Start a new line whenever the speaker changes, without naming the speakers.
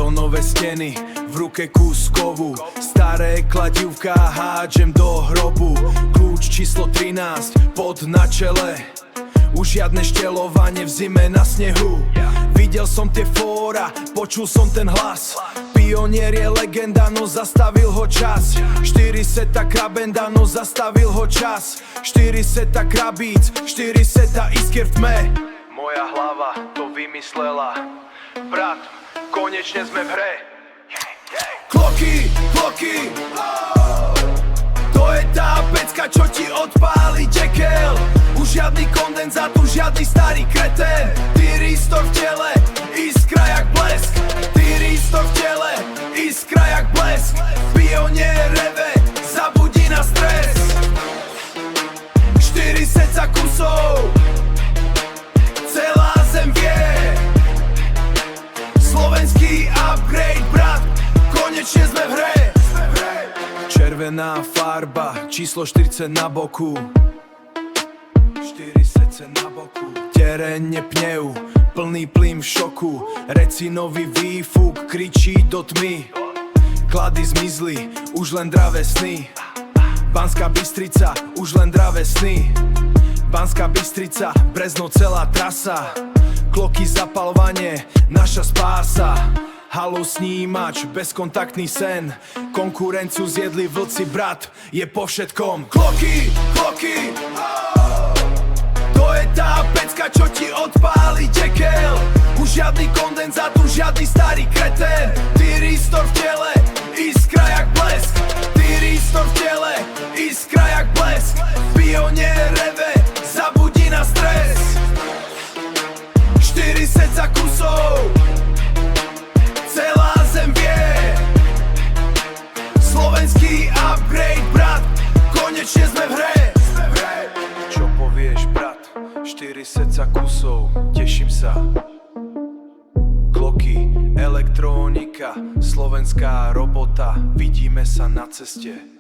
betónové steny, v ruke kus kovu, staré kladivka hádžem do hrobu. Kľúč číslo 13 pod na čele, už žiadne štelovanie v zime na snehu. Videl som tie fóra, počul som ten hlas. Pionier je legenda, no zastavil ho čas. 4 seta krabenda, no zastavil ho čas. 4 seta krabíc, 4 seta iskier v tme. Moja hlava to vymyslela, brat, konečne sme v hre. Kloky, kloky, to je tá pecka, čo ti odpáli dekel. Už žiadny kondenzát, už žiadny starý kretén. Tyristor v tele, iskra jak blesk. Tyristor v tele, iskra jak blesk. Pionier reve, zabudí na stres. 4 seca kusov, celá zem vie. Slovenský upgrade, brat, konečne sme v hre. Červená farba, číslo 40 na boku. 4 sece na boku. Terénne pnev, plný plyn v šoku. Recinový výfuk kričí do tmy. Klady zmizli, už len dravé sny. Banská Bystrica, už len dravé sny. Banská Bystrica, Brezno celá trasa. Kloky, zapaľovanie, naša spása. Halo snímač, bezkontaktný sen. Konkurenciu zjedli vlci, brat, je po všetkom. Kloky, kloky, to je tá pecka, čo ti odpáli dekel. Už žiadny kondenzát, už žiadny starý kretén. Tyristor v tele, iskra jak blesk. Tyristor v tele, iskra jak blesk. Pionier reve, zabudí na stres. 4 seca kusov, celá zem vie. Slovenský upgrade, brat, konečne sme v hre. Čo povieš, brat? 4 seca kusov, teším sa. Kloky, elektronika, slovenská robota, vidíme sa na ceste.